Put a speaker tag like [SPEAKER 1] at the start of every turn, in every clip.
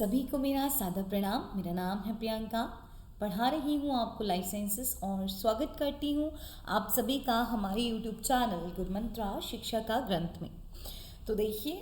[SPEAKER 1] सभी को मेरा सादर प्रणाम। मेरा नाम है प्रियंका, पढ़ा रही हूँ आपको लाइफ साइंसेस और स्वागत करती हूँ आप सभी का हमारे यूट्यूब चैनल गुरु मंत्रा शिक्षा का ग्रंथ में। तो देखिए,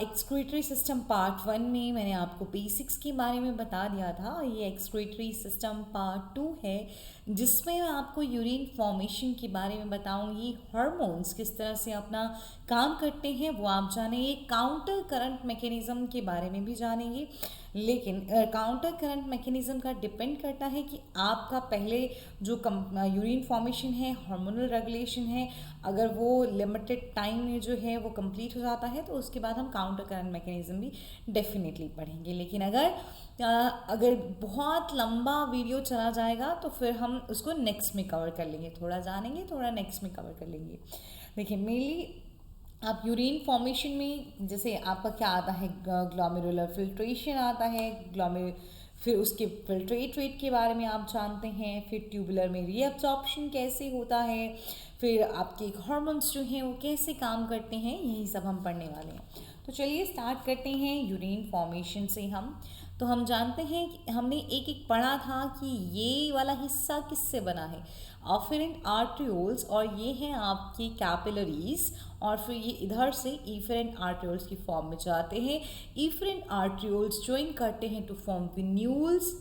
[SPEAKER 1] एक्सक्रीटरी सिस्टम पार्ट 1 में मैंने आपको बेसिक्स के बारे में बता दिया था। ये एक्सक्रीटरी सिस्टम पार्ट 2 है जिसमें मैं आपको यूरिन फॉर्मेशन के बारे में बताऊंगी। हार्मोन्स किस तरह से अपना काम करते हैं वो आप जानेंगे। काउंटर करंट मैकेनिज्म के बारे में भी जानेंगे। लेकिन काउंटर करंट मैकेनिज्म का डिपेंड करता है कि आपका पहले जो यूरिन फॉर्मेशन है, हार्मोनल रेगुलेशन है, अगर वो लिमिटेड टाइम में जो है वो कंप्लीट हो जाता है तो उसके बाद हम काउंटर करंट मैकेनिज्म भी डेफिनेटली पढ़ेंगे। लेकिन अगर बहुत लंबा वीडियो चला जाएगा तो फिर हम उसको नेक्स्ट में कवर कर लेंगे। थोड़ा जानेंगे, थोड़ा नेक्स्ट में कवर कर लेंगे। देखिए, मेनली आप यूरिन फॉर्मेशन में जैसे आपका क्या आता है, ग्लोमेरुलर फिल्ट्रेशन आता है, फिर उसके फिल्ट्रेट रेट के बारे में आप जानते हैं, फिर ट्यूबुलर में रीअब्जॉर्प्शन कैसे होता है, फिर आपके हार्मोन्स जो हैं वो कैसे काम करते हैं, यही सब हम पढ़ने वाले हैं। तो चलिए स्टार्ट करते हैं यूरिन फॉर्मेशन से। हम जानते हैं कि हमने एक एक पढ़ा था कि ये वाला हिस्सा किससे बना है, ऑफरेंट आर्ट्रियोल्स, और ये हैं आपके कैपिलरीज, और फिर ये इधर से इफरेंट आर्ट्रियोल्स की फॉर्म में जाते हैं। इफरेंट आर्ट्रियोल्स ज्वाइन करते हैं टू फॉर्म वेन्यूल्स।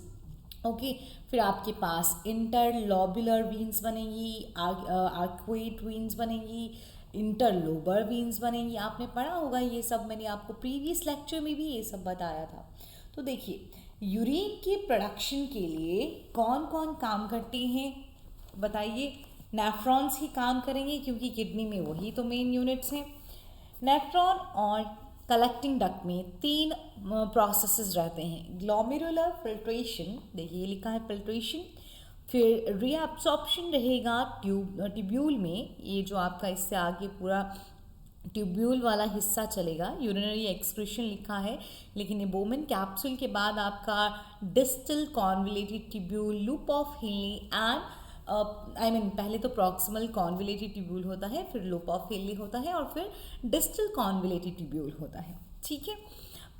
[SPEAKER 1] ओके, फिर आपके पास इंटरलोबुलर वीन्स बनेंगी, आर्क्वेट वीन्स बनेंगी, इंटरलोबर वीन्स बनेंगी। आपने पढ़ा होगा ये सब, मैंने आपको प्रीवियस लेक्चर में भी ये सब बताया था। तो देखिए, यूरिन के प्रोडक्शन के लिए कौन कौन काम करते हैं बताइए। नेफ्रॉन्स ही काम करेंगे क्योंकि किडनी में वही तो मेन यूनिट्स हैं। नेफ्रॉन और कलेक्टिंग डक्ट में 3 प्रोसेसेस रहते हैं। ग्लोमेरुलर फिल्ट्रेशन, देखिए ये लिखा है फिल्ट्रेशन, फिर रीअब्सॉर्प्शन रहेगा ट्यूब्यूल में, ये जो आपका इससे आगे पूरा ट्यूब्यूल वाला हिस्सा चलेगा। यूरिनरी एक्सक्रीशन लिखा है, लेकिन ये बोमेन कैप्सूल के बाद आपका distal convoluted tubule, loop of Henley and पहले तो प्रॉक्सिमल कॉन्वोल्यूटेड ट्यूब्यूल होता है, फिर लूप ऑफ हेनली होता है, और फिर डिस्टल कॉन्वोल्यूटेड ट्यूब्यूल होता है। ठीक है,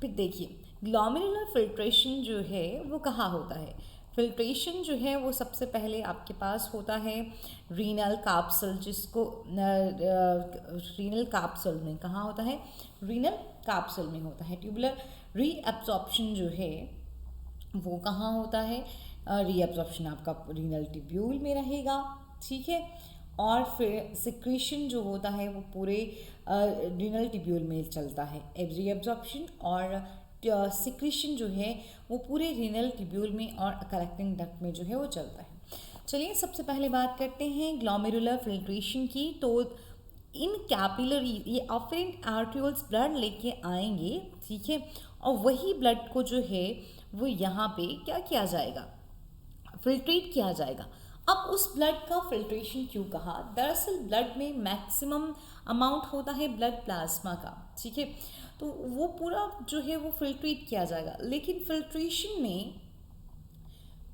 [SPEAKER 1] फिर देखिए ग्लोमेरुलर फिल्ट्रेशन जो है वो कहाँ होता है। फिल्ट्रेशन जो है वो सबसे पहले आपके पास होता है रीनल कैप्सूल, जिसको रीनल कैप्सूल में कहाँ होता है, रीनल कैप्सूल में होता है। ट्यूबुलर रीअब्सॉर्प्शन जो है वो कहाँ होता है, रीअब्सॉर्प्शन आपका रीनल ट्यूब्यूल में रहेगा। ठीक है, और फिर सिक्रीशन जो होता है वो पूरे रीनल ट्यूब्यूल में चलता है। रीअब्सॉर्प्शन और सिक्रीशन जो है वो पूरे रीनल ट्यूब्यूल में और कलेक्टिंग डक्ट में जो है वो चलता है। चलिए सबसे पहले बात करते हैं ग्लोमेरुलर फिल्ट्रेशन की। तो इन कैपिलरी ये अफरेंट आर्ट्रियोल्स ब्लड लेके आएंगे, ठीक है, और वही ब्लड को जो है वो यहाँ पे क्या किया जाएगा, फिल्ट्रेट किया जाएगा। अब उस ब्लड का फिल्ट्रेशन क्यों कहा, दरअसल ब्लड में मैक्सिमम अमाउंट होता है ब्लड प्लाज्मा का, ठीक है, तो वो पूरा जो है वो फिल्ट्रेट किया जाएगा। लेकिन फिल्ट्रेशन में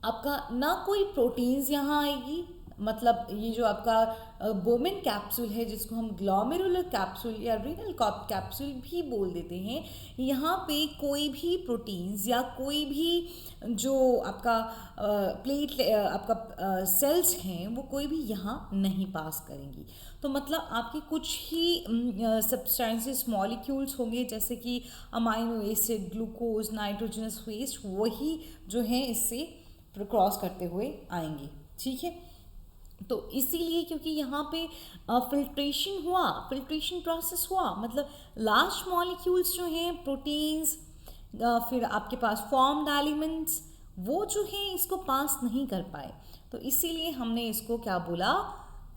[SPEAKER 1] आपका ना कोई प्रोटीन्स यहाँ आएगी, मतलब ये जो आपका बोमेन कैप्सूल है जिसको हम ग्लोमेरुलर कैप्सूल या रीनल कैप्सूल भी बोल देते हैं, यहाँ पे कोई भी प्रोटीन्स या कोई भी जो आपका आपका सेल्स हैं वो कोई भी यहाँ नहीं पास करेंगी। तो मतलब आपके कुछ ही सब्सटेंसेस मॉलिक्यूल्स होंगे जैसे कि amino acid, glucose, nitrogenous waste, वही जो है इससे क्रॉस करते हुए आएंगे। ठीक है, तो इसीलिए क्योंकि यहाँ पे फिल्ट्रेशन हुआ, फिल्ट्रेशन प्रोसेस हुआ, मतलब लास्ट मॉलिक्यूल्स जो हैं प्रोटीन्स, फिर आपके पास फॉर्म्ड एलिमेंट्स, वो जो है इसको पास नहीं कर पाए, तो इसीलिए हमने इसको क्या बोला,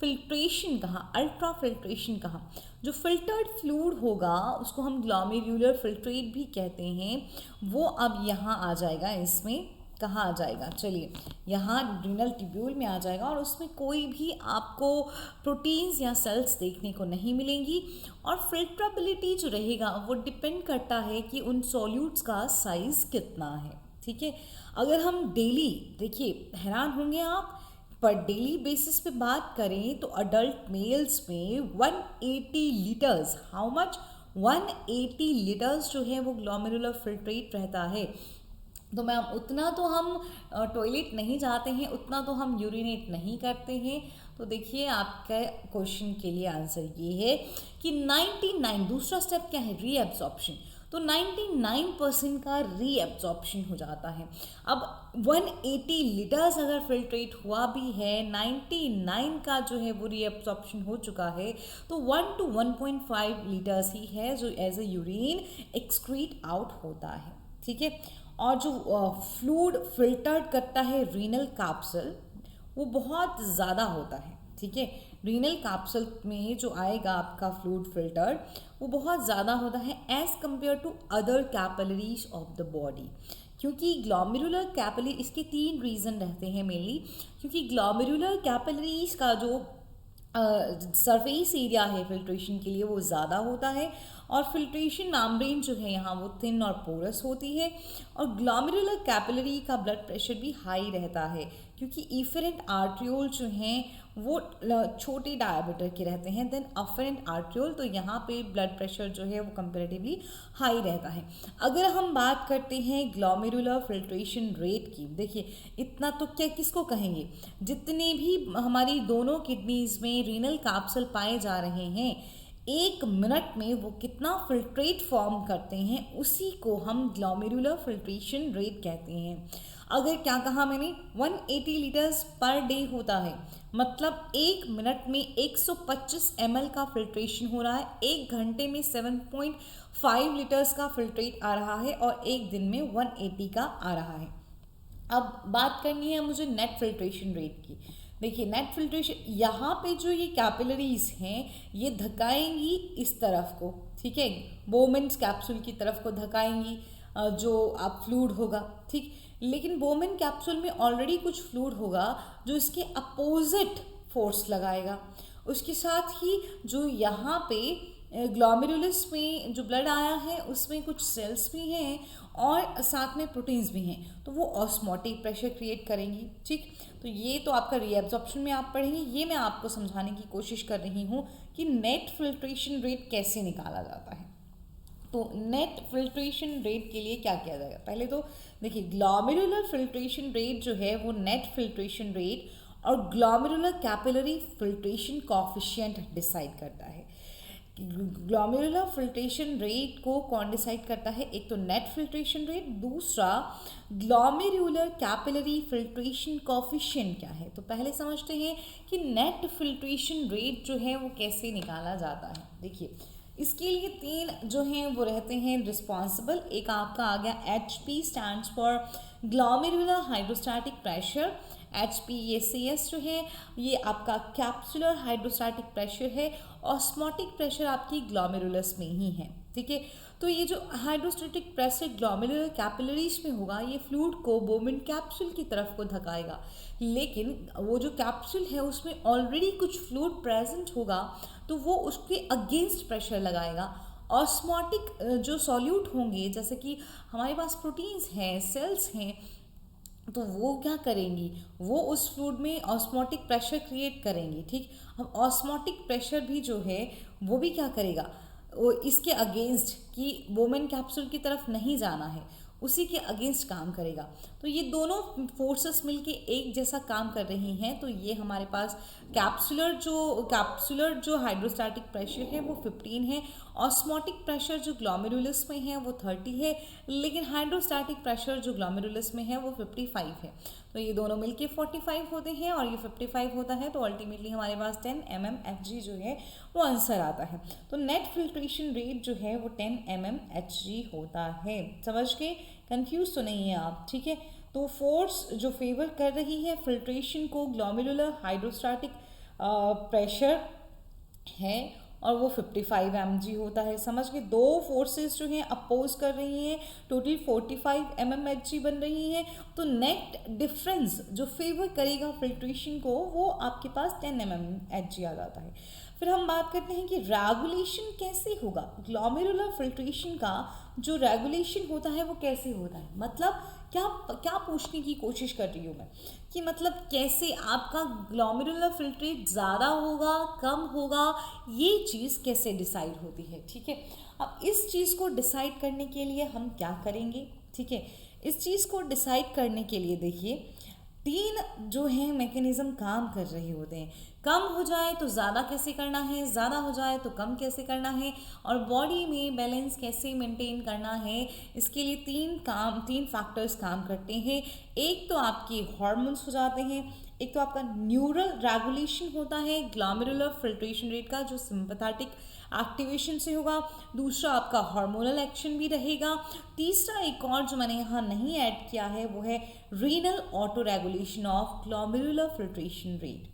[SPEAKER 1] फिल्ट्रेशन कहा, अल्ट्रा फिल्ट्रेशन कहा। जो फिल्टर्ड फ्लूइड होगा उसको हम ग्लोमेरुलर फिल्ट्रेट भी कहते हैं, वो अब यहाँ आ जाएगा, इसमें कहाँ आ जाएगा, चलिए यहाँ रीनल ट्यूब्यूल में आ जाएगा, और उसमें कोई भी आपको प्रोटीन्स या सेल्स देखने को नहीं मिलेंगी। और फिल्ट्रेबिलिटी जो रहेगा वो डिपेंड करता है कि उन सॉल्यूट्स का साइज़ कितना है। ठीक है, अगर हम डेली, देखिए हैरान होंगे आप, पर डेली बेसिस पे बात करें तो अडल्ट मेल्स में 180 लीटर्स, हाउ मच, 180 लीटर्स जो है वो ग्लोमेरुलर फिल्ट्रेट रहता है। तो मैम उतना तो हम टॉयलेट नहीं जाते हैं, उतना तो हम यूरिनेट नहीं करते हैं। तो देखिए आपका क्वेश्चन के लिए आंसर ये है कि 99, दूसरा स्टेप क्या है, रीएब्जॉर्प्शन। तो 99% का रीएब्जॉर्प्शन हो जाता है। अब 180 लीटर्स अगर फिल्ट्रेट हुआ भी है, 99 का जो है वो रीएब्जॉर्प्शन हो चुका है, तो 1 to 1.5 लीटर्स ही है जो as a urine excrete out होता है। ठीक है, और जो फ्लूइड फिल्टर्ड करता है रीनल कैप्सूल, वो बहुत ज़्यादा होता है। ठीक है, रीनल कैप्सूल में जो आएगा आपका फ्लूइड फिल्टर्ड, वो बहुत ज़्यादा होता है as compare to other capillaries of the body. क्योंकि ग्लोमेरुलर कैपिलरी, इसके 3 रीज़न रहते हैं मेनली। क्योंकि ग्लोमेरुलर कैपिलरीज का जो सरफेस एरिया है फिल्ट्रेशन के लिए वो ज़्यादा होता है, और फिल्ट्रेशन मेम्ब्रेन जो है यहाँ वो थिन और पोरस होती है, और ग्लोमेरुलर कैपिलरी का ब्लड प्रेशर भी हाई रहता है क्योंकि इफरेंट आर्ट्रियोल जो हैं वो छोटे डायमीटर के रहते हैं देन अफरेंट आर्ट्रियोल, तो यहाँ पे ब्लड प्रेशर जो है वो कंपैरेटिवली हाई रहता है। अगर हम बात करते हैं ग्लोमेरुलर फिल्ट्रेशन रेट की, देखिए इतना तो क्या किसको कहेंगे, जितने भी हमारी दोनों किडनीज में रीनल कैप्सूल पाए जा रहे हैं, 1 मिनट में वो कितना फिल्ट्रेट फॉर्म करते हैं उसी को हम ग्लोमेरुलर फिल्ट्रेशन रेट कहते हैं। अगर क्या कहा मैंने, 180 लीटर्स पर डे होता है, मतलब 1 मिनट में 125 ml का फिल्ट्रेशन हो रहा है, 1 घंटे में 7.5 लीटर्स का फिल्ट्रेट आ रहा है, और 1 दिन में 180 का आ रहा है। अब बात करनी है मुझे नेट फिल्ट्रेशन रेट की। देखिए नेट फिल्ट्रेशन, यहाँ पे जो ये कैपिलरीज हैं ये धकाएंगी इस तरफ को, ठीक है, बोमेन्स कैप्सूल की तरफ को धकाएंगी जो आप फ्लूइड होगा। ठीक, लेकिन बोमेन कैप्सूल में ऑलरेडी कुछ फ्लूइड होगा जो इसके अपोजिट फोर्स लगाएगा। उसके साथ ही जो यहाँ पे ग्लोमेरुलस में जो ब्लड आया है उसमें कुछ सेल्स भी हैं और साथ में प्रोटीन्स भी हैं, तो वो ऑस्मोटिक प्रेशर क्रिएट करेंगी। ठीक, तो ये तो आपका रीएब्जॉर्प्शन में आप पढ़ेंगे, ये मैं आपको समझाने की कोशिश कर रही हूँ कि नेट फिल्ट्रेशन रेट कैसे निकाला जाता है। तो नेट फिल्ट्रेशन रेट के लिए क्या किया जाएगा, पहले तो देखिए ग्लोमेरुलर फिल्ट्रेशन रेट जो है वो नेट फिल्ट्रेशन रेट और glomerular capillary filtration coefficient decide करता है। ग्लोमेरुलर फिल्ट्रेशन रेट को कौन डिसाइड करता है, एक तो नेट फिल्ट्रेशन रेट, दूसरा ग्लोमेरुलर कैपिलरी फिल्ट्रेशन कॉफिशिएंट क्या है। तो पहले समझते हैं कि नेट फिल्ट्रेशन रेट जो है वो कैसे निकाला जाता है। देखिए इसके लिए 3 जो हैं वो रहते हैं रिस्पॉन्सिबल। एक आपका आ गया HP stands for glomerular hydrostatic pressure. HPACS जो है ये आपका कैप्सुलर हाइड्रोस्टैटिक प्रेशर है, ऑस्मोटिक प्रेशर आपकी ग्लोमेरुलस में ही है। ठीक है, तो ये जो हाइड्रोस्टैटिक प्रेशर ग्लोमेरुलर कैपिलरीज में होगा ये फ्लूइड को बोमेन कैप्सूल की तरफ को धकाएगा, लेकिन वो जो कैप्सूल है उसमें ऑलरेडी कुछ फ्लूइड प्रेजेंट होगा तो वो उसके अगेंस्ट प्रेशर लगाएगा। ऑस्मोटिक जो सॉल्यूट होंगे, जैसे कि हमारे पास प्रोटीन्स हैं, सेल्स हैं, तो वो क्या करेंगी, वो उस फ्लूइड में ऑस्मोटिक प्रेशर क्रिएट करेंगी। ठीक, अब ऑस्मोटिक प्रेशर भी जो है वो भी क्या करेगा, वो इसके अगेंस्ट कि बोमेन कैप्सूल की तरफ नहीं जाना है, उसी के अगेंस्ट काम करेगा। तो ये दोनों फोर्सेस मिलके एक जैसा काम कर रही हैं, तो ये हमारे पास कैप्सुलर जो हाइड्रोस्टैटिक प्रेशर है वो 15 है, ऑस्मोटिक प्रेशर जो ग्लोमेरुलस में है वो 30 है, लेकिन हाइड्रोस्टैटिक प्रेशर जो ग्लोमेरुलस में है वो 55 है। तो ये दोनों मिलके 45 होते हैं और ये 55 होता है, तो अल्टीमेटली हमारे पास 10 mmHg जो है वो आंसर आता है। तो नेट फिल्ट्रेशन रेट जो है वो 10 mmHg होता है। समझ के कंफ्यूज तो नहीं है आप। ठीक है, तो फोर्स जो फेवर कर रही है फिल्ट्रेशन को ग्लोमेरुलर हाइड्रोस्टैटिक प्रेशर है और वो 55 mg होता है। समझ के, दो फोर्सेस जो हैं अपोज कर रही हैं, टोटल 45 mmHg बन रही हैं, तो नेट डिफरेंस जो फेवर करेगा फिल्ट्रेशन को वो आपके पास 10 mmHg आ जाता है। फिर हम बात करते हैं कि रेगुलेशन कैसे होगा, ग्लोमेरुलर फिल्ट्रेशन का जो रेगुलेशन होता है वो कैसे होता है, मतलब क्या पूछने की कोशिश कर रही हूँ मैं कि मतलब कैसे आपका ग्लोमेरुलर फिल्ट्रेट ज़्यादा होगा कम होगा, ये चीज़ कैसे डिसाइड होती है। ठीक है, अब इस चीज़ को डिसाइड करने के लिए हम क्या करेंगे, ठीक है, इस चीज़ को डिसाइड करने के लिए देखिए तीन जो है मैकेनिज्म काम कर रहे होते हैं। कम हो जाए तो ज़्यादा कैसे करना है, ज़्यादा हो जाए तो कम कैसे करना है, और बॉडी में बैलेंस कैसे मेंटेन करना है, इसके लिए तीन फैक्टर्स काम करते हैं। एक तो आपके हार्मोन्स हो जाते हैं, एक तो आपका न्यूरल रेगुलेशन होता है ग्लोमेरुलर फिल्ट्रेशन रेट का जो सिंपैथेटिक एक्टिवेशन से होगा, दूसरा आपका हार्मोनल एक्शन भी रहेगा, तीसरा एक और जो मैंने यहाँ नहीं ऐड किया है वो है renal auto regulation of glomerular filtration rate.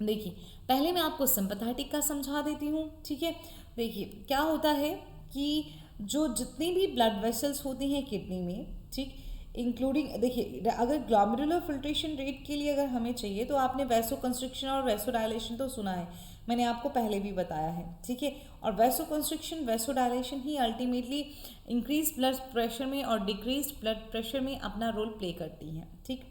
[SPEAKER 1] देखिए पहले मैं आपको सिंपैथेटिक का समझा देती हूँ, ठीक है। देखिए क्या होता है कि जो जितनी भी ब्लड वेसल्स होती हैं किडनी में, ठीक, इंक्लूडिंग देखिए अगर ग्लोमेरुलर फिल्ट्रेशन रेट के लिए अगर हमें चाहिए तो आपने वैसो कंस्ट्रिक्शन और वैसो डायलेशन तो सुना है, मैंने आपको पहले भी बताया है, ठीक है। और वैसो कंस्ट्रिक्शन वैसो डायलेशन ही अल्टीमेटली इंक्रीज ब्लड प्रेशर में और डिक्रीज ब्लड प्रेशर में अपना रोल प्ले करती हैं, ठीक।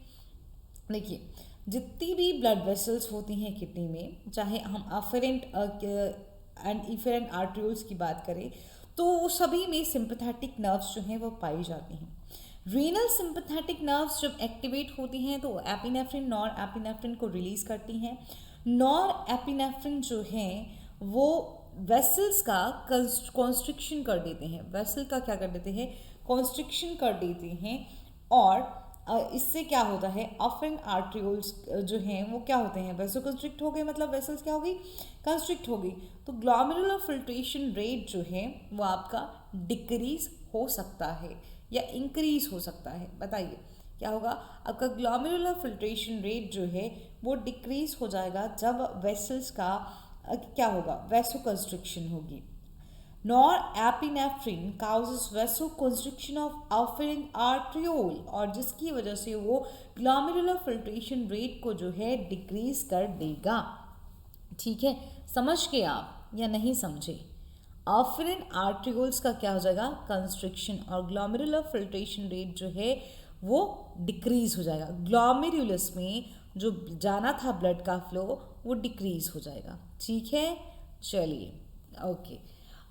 [SPEAKER 1] देखिए जितनी भी ब्लड वेसल्स होती हैं किडनी में, चाहे हम अफेरेंट एंड इफेरेंट आर्टरियोल्स की बात करें तो सभी में सिंपैथेटिक नर्व्स जो हैं वो पाई जाती हैं। रीनल सिंपैथेटिक नर्व्स जब एक्टिवेट होती हैं तो एपिनेफ्रिन नॉर एपिनेफ्रिन को रिलीज करती हैं। नॉर एपिनेफ्रिन जो है वो वेसल्स का कॉन्स्ट्रिक्शन कर देते हैं, वेसल का क्या कर देते हैं, कॉन्स्ट्रिक्शन कर देते हैं, और इससे क्या होता है अफेरेंट आर्टरियोल्स जो हैं वो क्या होते हैं, वेसो कंस्ट्रिक्ट हो गए, मतलब वेसल्स क्या हो गई, कंस्ट्रिक्ट हो गई, तो ग्लोमेरुलर फिल्ट्रेशन रेट जो है वो आपका डिक्रीज हो सकता है या इंक्रीज हो सकता है। बताइए क्या होगा, आपका ग्लोमेरुलर फिल्ट्रेशन रेट जो है वो डिक्रीज हो जाएगा जब वेसल्स का क्या होगा, वैसो कंस्ट्रिक्शन होगी। Norepinephrine causes vasoconstriction of afferent arteriole, और जिसकी वजह से वो ग्लोमेरुलर फिल्ट्रेशन रेट को जो है डिक्रीज कर देगा। ठीक है, समझ गए आप या नहीं समझे? अफेरेंट आर्टरियोल्स का क्या हो जाएगा, कंस्ट्रिक्शन, और ग्लोमेरुलर फिल्ट्रेशन रेट जो है वो डिक्रीज हो जाएगा। ग्लोमेरुलस में जो जाना था ब्लड का फ्लो वो डिक्रीज हो जाएगा। ठीक है, चलिए ओके।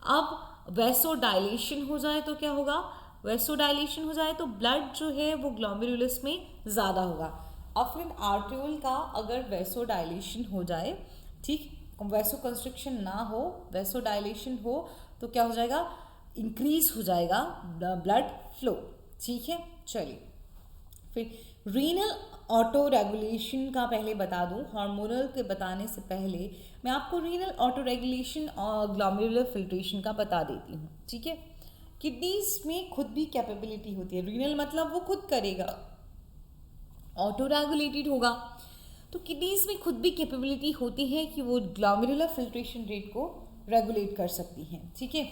[SPEAKER 1] अब वैसो डायलेशन हो जाए तो क्या होगा, वैसो डायलेशन हो जाए तो ब्लड जो है वो ग्लोमेरुलस में ज़्यादा होगा। अफेरेंट आर्टरियोल का अगर वैसो डायलेशन हो जाए, ठीक, वैसो कंस्ट्रिक्शन ना हो, वैसो डायलेशन हो तो क्या हो जाएगा, इंक्रीज हो जाएगा ब्लड फ्लो। ठीक है, चलिए फिर रीनल ऑटो रेगुलेशन का पहले बता दूं, हार्मोनल के बताने से पहले मैं आपको रीनल ऑटो रेगुलेशन और ग्लोमेरुलर फिल्ट्रेशन का बता देती हूँ। ठीक है, किडनीज में खुद भी कैपेबिलिटी होती है, रीनल मतलब वो खुद करेगा, ऑटो रेगुलेटेड होगा, तो किडनीज में खुद भी कैपेबिलिटी होती है कि वो ग्लोमेरुलर फिल्ट्रेशन रेट को रेगुलेट कर सकती हैं। ठीक है,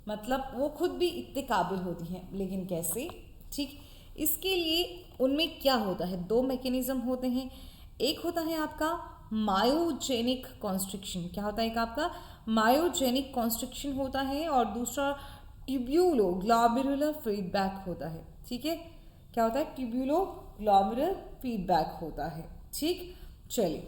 [SPEAKER 1] मतलब वो खुद भी इतने काबिल होती हैं, लेकिन कैसे? ठीक, इसके लिए उनमें क्या होता है, दो मैकेनिज्म होते हैं। एक होता है आपका मायोजेनिक कॉन्स्ट्रिक्शन, क्या होता है, एक आपका मायोजेनिक कॉन्स्ट्रिक्शन होता है, और दूसरा ट्यूब्यूलो ग्लोमेरुलर फीडबैक होता है। ठीक है, क्या होता है, ट्यूब्यूलो ग्लोमेरुलर फीडबैक होता है। ठीक, चलिए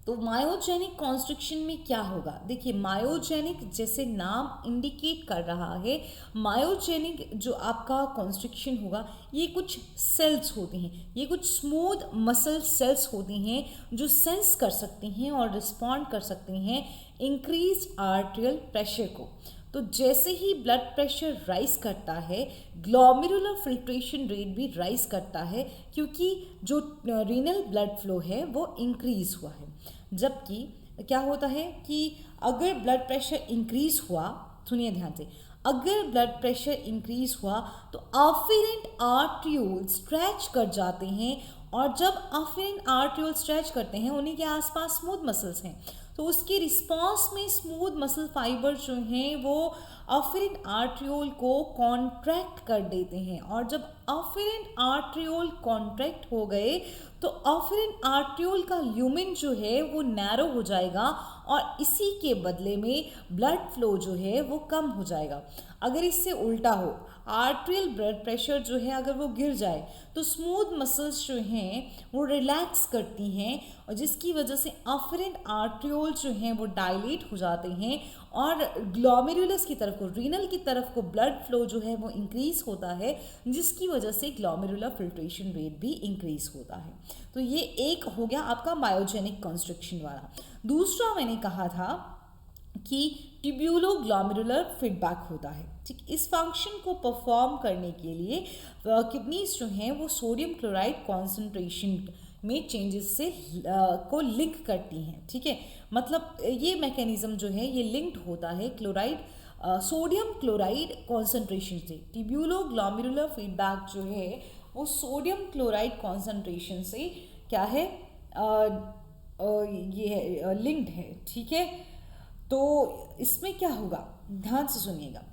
[SPEAKER 1] तो मायोजेनिक कॉन्स्ट्रिक्शन में क्या होगा, देखिए मायोजेनिक जैसे नाम इंडिकेट कर रहा है, मायोजेनिक जो आपका कॉन्स्ट्रिक्शन होगा ये कुछ सेल्स होते हैं, ये कुछ स्मूथ मसल सेल्स होती हैं जो सेंस कर सकती हैं और रिस्पॉन्ड कर सकती हैं इंक्रीज आर्टेरियल प्रेशर को। तो जैसे ही ब्लड प्रेशर राइज करता है ग्लोमेरुलर फिल्ट्रेशन रेट भी राइज करता है, क्योंकि जो रीनल ब्लड फ्लो है वो इंक्रीज हुआ है। जबकि क्या होता है कि अगर ब्लड प्रेशर इंक्रीज हुआ, सुनिए ध्यान से, अगर ब्लड प्रेशर इंक्रीज हुआ तो अफेरेंट आर्टरियोल स्ट्रेच कर जाते हैं, और जब अफेरेंट आर्टरियोल स्ट्रेच करते हैं उन्हीं के आसपास स्मूथ मसल्स हैं, तो उसके रिस्पॉन्स में स्मूथ मसल फाइबर जो हैं वो अफेरेंट आर्टरियोल को कॉन्ट्रैक्ट कर देते हैं, और जब अफेरेंट आर्टरियोल कॉन्ट्रैक्ट हो गए तो अफेरेंट आर्टरियोल का ल्यूमेन जो है वो नैरो हो जाएगा, और इसी के बदले में ब्लड फ्लो जो है वो कम हो जाएगा। अगर इससे उल्टा हो, आर्टरियल ब्लड प्रेशर जो है अगर वो गिर जाए तो स्मूथ मसल्स जो हैं वो रिलैक्स करती हैं, और जिसकी वजह से अफेरेंट आर्टरियोल वेंट्रिकल्स जो हैं वो डायलेट हो जाते हैं और ग्लोमेरुलस की तरफ को, रीनल की तरफ को ब्लड फ्लो जो है वो इंक्रीज होता है, जिसकी वजह से ग्लोमेरुलर फिल्ट्रेशन रेट भी इंक्रीज होता है। तो ये एक हो गया आपका मायोजेनिक कंस्ट्रक्शन वाला। दूसरा मैंने कहा था कि ट्यूब्यूलो ग्लोमेरुलर फीडबैक होता है, ठीक। इस फंक्शन को परफॉर्म करने के लिए किडनीज जो हैं वो सोडियम क्लोराइड कॉन्सेंट्रेशन में चेंजेस से को लिंक करती हैं, ठीक है। मतलब ये मैकेनिज्म जो है ये लिंक्ड होता है क्लोराइड सोडियम क्लोराइड कॉन्सेंट्रेशन से। ट्यूब्यूलो ग्लोमेरुलर फीडबैक जो है वो सोडियम क्लोराइड कॉन्सेंट्रेशन से क्या है, ये लिंक्ड है, ठीक है। तो इसमें क्या होगा, ध्यान से सुनिएगा।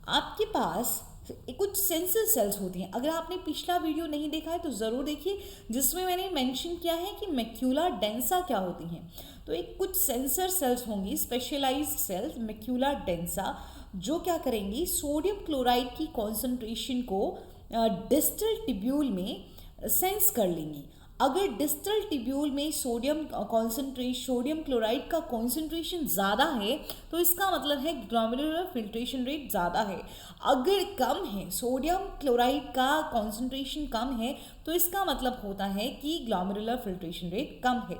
[SPEAKER 1] आपके पास कुछ सेंसर सेल्स होती हैं। अगर आपने पिछला वीडियो नहीं देखा है तो ज़रूर देखिए, जिसमें मैंने मेंशन किया है कि मैक्यूला डेंसा क्या होती हैं। तो एक कुछ सेंसर सेल्स होंगी, स्पेशलाइज्ड सेल्स मैक्यूला डेंसा, जो क्या करेंगी, सोडियम क्लोराइड की कॉन्सेंट्रेशन को डिस्टल टिब्यूल में सेंस कर लेंगी। अगर डिस्टल टिब्यूल में सोडियम क्लोराइड का कॉन्सेंट्रेशन ज़्यादा है तो इसका मतलब है ग्लोमेरुलर फिल्ट्रेशन रेट ज़्यादा है। अगर कम है, सोडियम क्लोराइड का कॉन्सेंट्रेशन कम है, तो इसका मतलब होता है कि ग्लोमेरुलर फिल्ट्रेशन रेट कम है।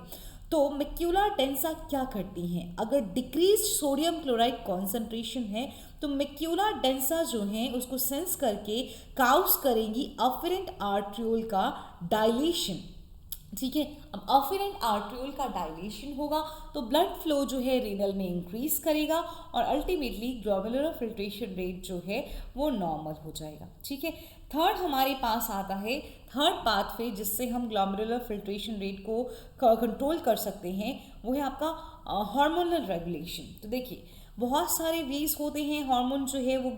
[SPEAKER 1] तो मैक्यूला डेंसा क्या करती हैं, अगर डिक्रीज सोडियम क्लोराइड कॉन्सेंट्रेशन है तो मैक्यूला डेंसा जो है उसको सेंस करके काउस करेंगी अफरेंट आर्ट्रियोल का डायलेशन, ठीक है। अब अफरेंट आर्ट्रियोल का डायलेशन होगा तो ब्लड फ्लो जो है रीनल में इंक्रीज करेगा और अल्टीमेटली ग्लोमेरुलर फिल्ट्रेशन रेट जो है वो नॉर्मल हो जाएगा, ठीक है। थर्ड हमारे पास आता है थर्ड पाथवे जिससे हम ग्लोमेरुलर फिल्ट्रेशन रेट को कंट्रोल कर सकते हैं, वो है आपका हार्मोनल रेगुलेशन। तो देखिए बहुत सारे वेज होते हैं हार्मोन जो है वो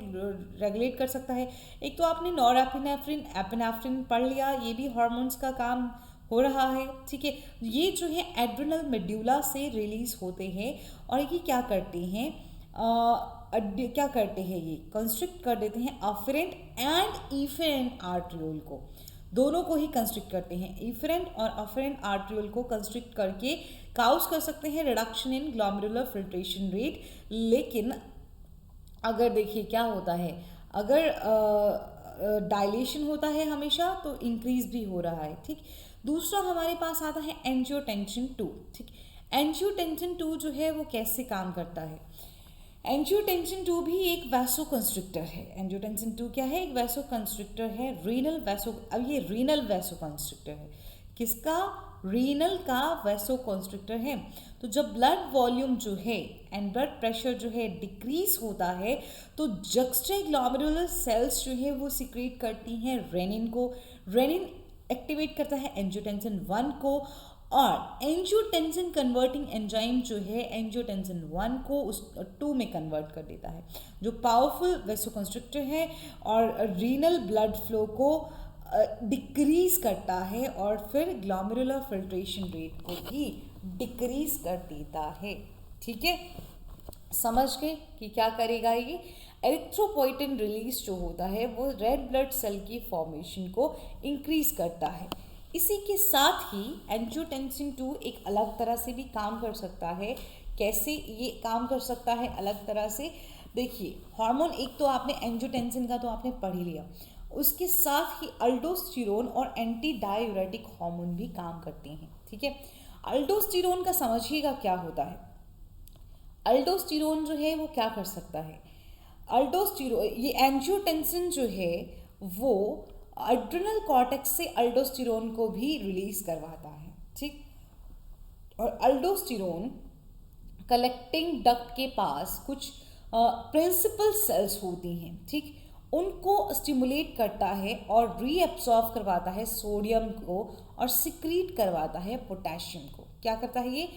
[SPEAKER 1] रेगुलेट कर सकता है। एक तो आपने नॉरएपिनेफ्रिन, एपिनेफ्रिन पढ़ लिया, ये भी हार्मोन्स का काम हो रहा है, ठीक है। ये जो है एड्रिनल मेड्यूला से रिलीज होते हैं और ये क्या करते हैं, ये कंस्ट्रिक्ट कर देते हैं अफरेंट एंड इफरेंट आर्ट्रियोल को, दोनों को ही कंस्ट्रिक्ट करते हैं। इफरेंट और अफरेंट आर्ट्रियोल को कंस्ट्रिक्ट करके काउस कर सकते हैं reduction in glomerular filtration rate. लेकिन अगर देखिए क्या होता है, अगर डायलेशन होता है हमेशा तो इंक्रीज भी हो रहा है, ठीक। दूसरा हमारे पास आता है एंजियोटेंसिन 2, ठीक। एंजियोटेंसिन 2 जो है वो कैसे काम करता है, एंजियोटेंसिन 2 भी एक वैसोकंस्ट्रिक्टर है। एंजियोटेंसिन 2 क्या है, एक वैसोकंस्ट्रिक्टर है, अब ये रीनल वैसोकंस्ट्रिक्टर है। किसका, रीनल का वैसोकंस्ट्रिक्टर है। तो जब ब्लड वॉल्यूम जो है एंड ब्लड प्रेशर जो है डिक्रीज होता है तो जक्स्ट्रोग्लोमेरुलर सेल्स जो है वो सिक्रेट करती हैं रेनिन को। रेनिन एक्टिवेट करता है एंजियोटेंसिन 1 को और एंजियोटेंसिन कन्वर्टिंग एंजाइम जो है एंजियोटेंसिन 1 को उस 2 में कन्वर्ट कर देता है, जो पावरफुल वैसोकंस्ट्रिक्टर है और रीनल ब्लड फ्लो को डिक्रीज करता है और फिर ग्लोमेरुलर फिल्ट्रेशन रेट को भी डिक्रीज कर देता है, ठीक है। समझ गए कि क्या करेगा ये, एरिथ्रोपोइटिन रिलीज जो होता है वो रेड ब्लड सेल की फॉर्मेशन को इंक्रीज करता है। इसी के साथ ही एंजियोटेंसिन 2 एक अलग तरह से भी काम कर सकता है। कैसे ये काम कर सकता है अलग तरह से, देखिए हार्मोन एक तो आपने एंजियोटेंसिन का तो आपने पढ़ ही लिया, उसके साथ ही अल्डोस्टेरोन और एंटी डायूरेटिक हार्मोन भी काम करते हैं, ठीक है। अल्डोस्टेरोन का समझिएगा क्या होता है, अल्डोस्टेरोन जो है वो क्या कर सकता है, अल्डोस्टेरोन ये एंजियोटेंसिन जो है वो एड्रिनल कॉर्टेक्स से अल्डोस्टेरोन को भी रिलीज करवाता है, ठीक। और अल्डोस्टेरोन कलेक्टिंग डक्ट के पास कुछ प्रिंसिपल सेल्स होती हैं, ठीक, उनको स्टिमुलेट करता है और रीएब्सॉर्ब करवाता है सोडियम को और सिक्रीट करवाता है पोटेशियम को। क्या करता है ये,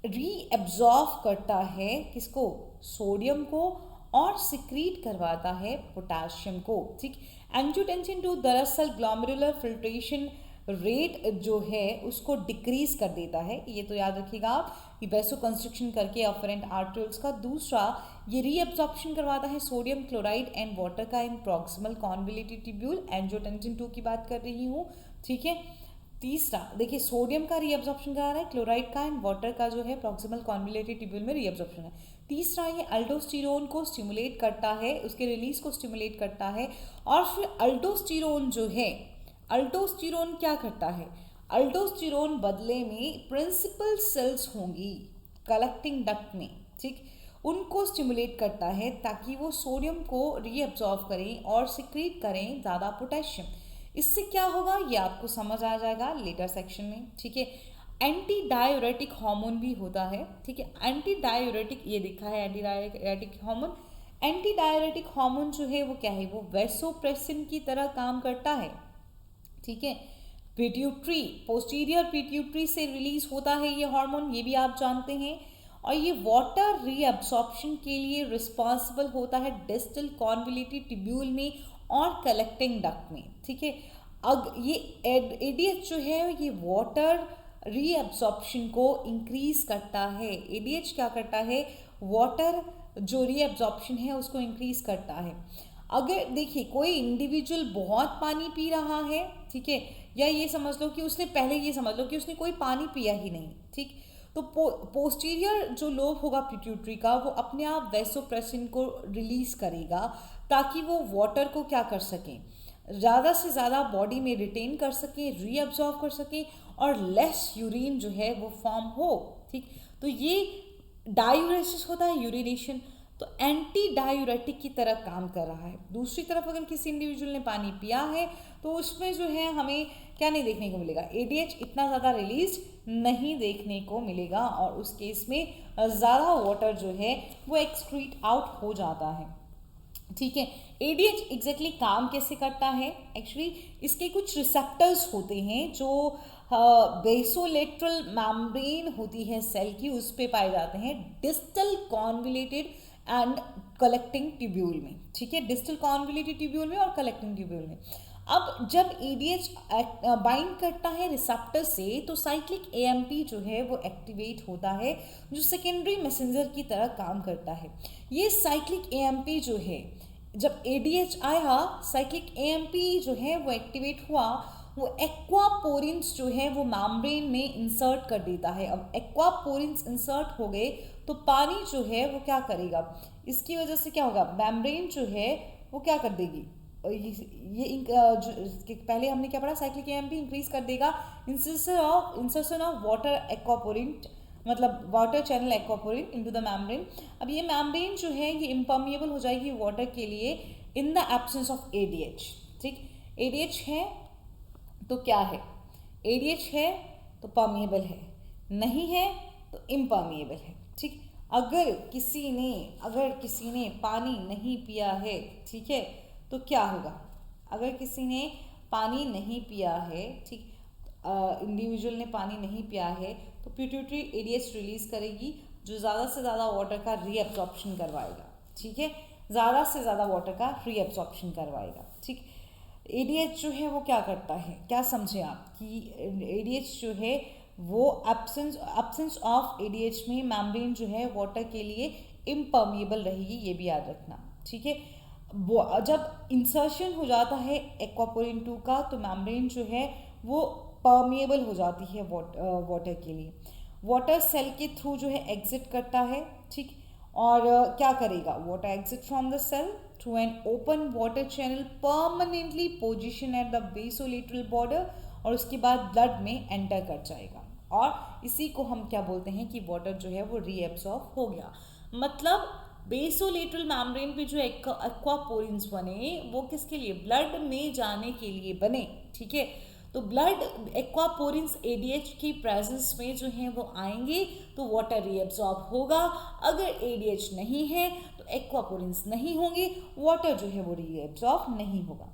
[SPEAKER 1] रीएब्सॉर्ब करता है किसको, सोडियम को, और सिक्रीट करवाता है पोटेशियम को, ठीक। एंजियोटेंसिन 2 दरअसल ग्लोमेरुलर फिल्ट्रेशन रेट जो है उसको डिक्रीज कर देता है, ये तो याद रखिएगा आप, ये वैसोकंस्ट्रिक्शन करके अफरेंट आर्ट्रियोल्स का। दूसरा ये रीअब्जॉर्प्शन करवाता है सोडियम क्लोराइड एंड वाटर का इन प्रॉक्सिमल कॉन्वोल्यूटेड ट्यूब्यूल, एंजियोटेंसिन 2 की बात कर रही हूँ, ठीक है। तीसरा देखिए, सोडियम का रीअब्जॉर्प्शन करा रहा है, क्लोराइड का एंड वाटर का जो है प्रॉक्सिमल कॉन्वोल्यूटेड ट्यूब्यूल में रीअब्जॉर्प्शन है। तीसरा, ये अल्डोस्टेरोन को स्टिमुलेट करता है, उसके रिलीज को स्टिमुलेट करता है। और फिर अल्डोस्टेरोन जो है, अल्डोस्टेरोन क्या करता है, अल्डोस्टेरोन बदले में प्रिंसिपल सेल्स होंगी कलेक्टिंग डक्ट में, ठीक, उनको स्टिमुलेट करता है ताकि वो सोडियम को रीअब्जॉर्ब करें और सिक्रीट करें ज़्यादा पोटेशियम। इससे क्या होगा ये आपको समझ आ जाएगा लेटर सेक्शन में, ठीक है। एंटी डायूरेटिक हार्मोन भी होता है, ठीक है। एंटी डायूरेटिक ये लिखा है, anti diuretic hormone. Anti diuretic hormone जो है वो क्या है, वो वैसोप्रेसिन की तरह काम करता है, ठीक है। पिट्यूटरी, पोस्टीरियर पिट्यूटरी से रिलीज होता है ये हार्मोन, ये भी आप जानते हैं। और ये वाटर रीअब्सॉर्प्शन के लिए रिस्पॉन्सिबल होता है डिस्टल कॉन्वोल्यूटेड ट्यूब्यूल में और कलेक्टिंग डक्ट में, ठीक है। अब ये एडीएच जो है ये वाटर रीअब्सॉर्प्शन को इंक्रीज करता है। एडीएच क्या करता है, वाटर जो रीअब्सॉर्प्शन है उसको इंक्रीज करता है। अगर देखिए कोई इंडिविजुअल बहुत पानी पी रहा है, ठीक है, या ये समझ लो कि उसने पहले ये समझ लो कि उसने कोई पानी पिया ही नहीं, ठीक, तो पोस्टीरियर जो लोब होगा पिट्यूटरी का वो अपने आप वैसोप्रेसिन को रिलीज करेगा ताकि वो वाटर को क्या कर सकें, ज़्यादा से ज़्यादा बॉडी में रिटेन कर सकें, रीअब्जॉर्व कर सकें और लेस यूरिन जो है वो फॉर्म हो, ठीक। तो ये डायूरेसिस होता है, यूरिनेशन, तो एंटी डायूरेटिक की तरह काम कर रहा है। दूसरी तरफ अगर किसी इंडिविजुअल ने पानी पिया है तो उसमें जो है हमें क्या नहीं देखने को मिलेगा, एडीएच इतना ज़्यादा रिलीज नहीं देखने को मिलेगा और उस केस में ज़्यादा वाटर जो है वो एक्सक्रीट आउट हो जाता है, ठीक है। एडीएच एग्जैक्टली काम कैसे करता है, एक्चुअली इसके कुछ रिसेप्टर्स होते हैं जो बेसोलेटरल मेम्ब्रेन होती है सेल की, उस पे पाए जाते हैं distal convoluted and collecting tubule में, ठीक है, डिस्टल कॉन्वोल्यूटेड ट्यूब्यूल में और कलेक्टिंग ट्यूब्यूल में। अब जब एडीएच बाइंड करता है रिसेप्टर से तो साइक्लिक एएमपी जो है वो एक्टिवेट होता है, जो सेकेंडरी मैसेंजर की तरह काम करता है। ये साइक्लिक एएमपी जो है, जब एडीएच आया साइक्लिक एएमपी जो है वो एक्टिवेट हुआ, वो एक्वापोरिन्स जो है वो मेम्ब्रेन में इंसर्ट कर देता है। अब एक्वापोरिन्स इंसर्ट हो गए तो पानी जो है वो क्या करेगा, इसकी वजह से क्या होगा, मेम्ब्रेन जो है वो क्या कर देगी, ये पहले हमने क्या पढ़ा, साइक्लिक एएमपी इंक्रीज कर देगा इंसर्शन ऑफ वाटर एक्वापोरिंट, मतलब water channel aquaporin into the membrane. अब ये मेम्ब्रेन जो है ये इम्पर्मिएबल हो जाएगी वाटर के लिए in the absence of ADH, ठीक। एडीएच है तो क्या है, एडीएच है तो परमिएबल है, नहीं है तो इम्पर्मिएबल है, ठीक। अगर किसी ने पानी नहीं पिया है, ठीक है, तो क्या होगा, अगर किसी ने पानी नहीं पिया है, ठीक, इंडिविजुअल ने पानी नहीं पिया है तो पिट्यूटरी एडीएच रिलीज करेगी जो ज़्यादा से ज़्यादा वाटर का रीअब्सॉर्प्शन करवाएगा, ठीक है, ज़्यादा से ज़्यादा वाटर का रीअब्सॉर्प्शन करवाएगा, ठीक। एडीएच जो है वो क्या करता है, क्या समझे आप कि एडीएच जो है वो एब्सेंस ऑफ एडीएच में मेम्ब्रेन जो है वाटर के लिए इम्पर्मिएबल रहेगी, ये भी याद रखना, ठीक है। जब इंसर्शन हो जाता है एक्वापोरिन 2 का तो मेम्ब्रेन जो है वो परमिएबल हो जाती है वाटर के लिए। वाटर सेल के थ्रू जो है एग्जिट करता है, ठीक, और क्या करेगा, water exit from the cell through an open water channel permanently position at the basolateral border और उसके बाद ब्लड में एंटर कर जाएगा और इसी को हम क्या बोलते हैं कि वाटर जो है वो रीएब्सॉर्ब हो गया। मतलब बेसोलेटरल मेम्ब्रेन पे जो एक्वापोरिन्स बने वो किसके लिए, ब्लड में जाने के लिए बने, ठीक है। तो ब्लड एक्वापोरिन्स एडीएच की प्रेजेंस में जो है वो आएंगे तो वाटर रीएब्सॉर्ब होगा। अगर एडीएच नहीं है तो एक्वापोरिन्स नहीं होंगे, वाटर जो है वो रीएब्सॉर्ब नहीं होगा।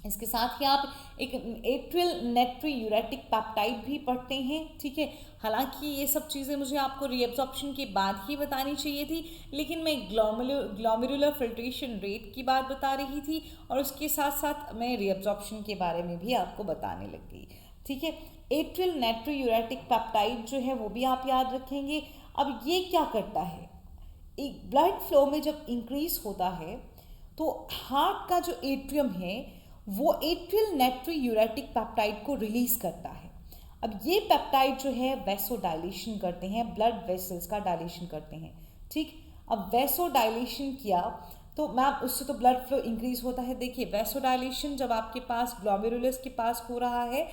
[SPEAKER 1] इसके साथ ही आप एक एट्रियल नाइट्रोयूरेटिक पेप्टाइड भी पढ़ते हैं, ठीक है। हालांकि ये सब चीज़ें मुझे आपको रीअब्सॉर्प्शन के बाद ही बतानी चाहिए थी, लेकिन मैं ग्लोमेरुलर फिल्ट्रेशन रेट की बात बता रही थी और उसके साथ साथ मैं रीअब्सॉर्प्शन के बारे में भी आपको बताने लग गई, ठीक है। एट्रियल नाइट्रोयूरेटिक पेप्टाइड जो है वो भी आप याद रखेंगे। अब ये क्या करता है, एक ब्लड फ्लो में जब इंक्रीज होता है तो हार्ट का जो एट्रियम है वो एट्रियल नाइट्रोयूरेटिक पेप्टाइड को रिलीज करता है। अब ये पेप्टाइड जो है वैसोडाइलेशन करते हैं, ब्लड वेसल्स का डायलेशन करते हैं। ठीक, अब वैसोडाइलेशन किया तो मैम उससे तो ब्लड फ्लो इंक्रीज होता है। देखिए वैसोडाइलेशन जब आपके पास ग्लोमेरुलस के पास हो रहा है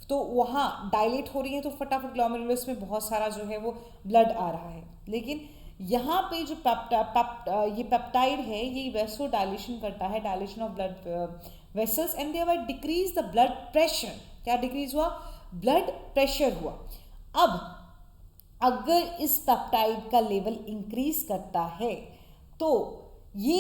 [SPEAKER 1] तो वहाँ डायलेट हो रही है तो फटाफट ग्लोमेरुलस में बहुत सारा जो है वो ब्लड आ रहा है। लेकिन यहाँ पे जो ये पेप्टाइड है ये वैसोडाइलेशन करता है, dilation of blood vessels, and they're decrease the blood pressure. क्या डिक्रीज हुआ? ब्लड प्रेशर हुआ। अब अगर इस पेप्टाइड का लेवल इंक्रीज करता है तो ये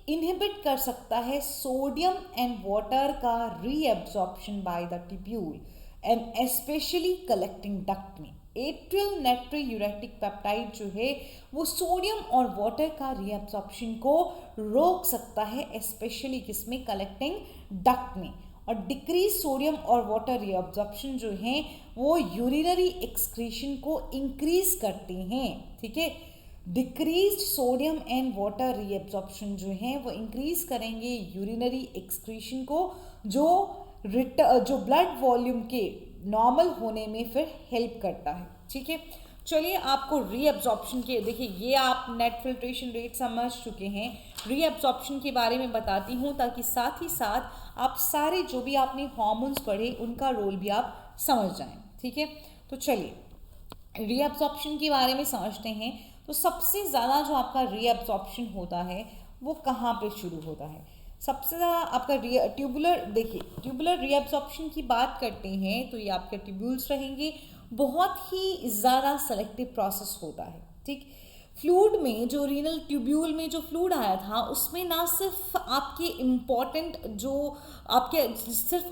[SPEAKER 1] इनहिबिट कर सकता है सोडियम एंड वाटर का reabsorption by the tubule and specially collecting duct में। एट्रियल नाइट्रोयूरेटिक पेप्टाइड जो है वो सोडियम और वाटर का रीअब्जॉर्प्शन को रोक सकता है, स्पेशली किसमें? कलेक्टिंग डक्ट में। और डिक्रीज सोडियम और वाटर रीअब्जॉर्प्शन जो है वो यूरिनरी एक्सक्रीशन को इंक्रीज करते हैं। ठीक है, decrease sodium and water reabsorption जो है वो इंक्रीज करेंगे यूरिनरी एक्सक्रीशन को, जो ब्लड वॉल्यूम के नॉर्मल होने में फिर हेल्प करता है। ठीक है, चलिए आपको रीअब्जॉर्प्शन के, देखिए ये आप नेट फिल्ट्रेशन रेट समझ चुके हैं, रीअब्जॉर्प्शन के बारे में बताती हूँ ताकि साथ ही साथ आप सारे जो भी आपने हार्मोन्स पढ़े उनका रोल भी आप समझ जाएं। ठीक है, तो चलिए रीअब्जॉर्प्शन के बारे में समझते हैं। तो सबसे ज़्यादा जो आपका रीअब्जॉर्प्शन होता है वो कहाँ पे शुरू होता है? सबसे ज़्यादा आपका ट्यूबुलर, देखिए ट्यूबुलर रीअब्जॉर्प्शन की बात करते हैं तो ये आपके ट्यूब्यूल्स रहेंगे। बहुत ही ज़्यादा सेलेक्टिव प्रोसेस होता है। ठीक, फ्लूइड में जो रीनल ट्यूब्यूल में जो फ्लूइड आया था उसमें ना सिर्फ आपके इम्पॉर्टेंट जो आपके सिर्फ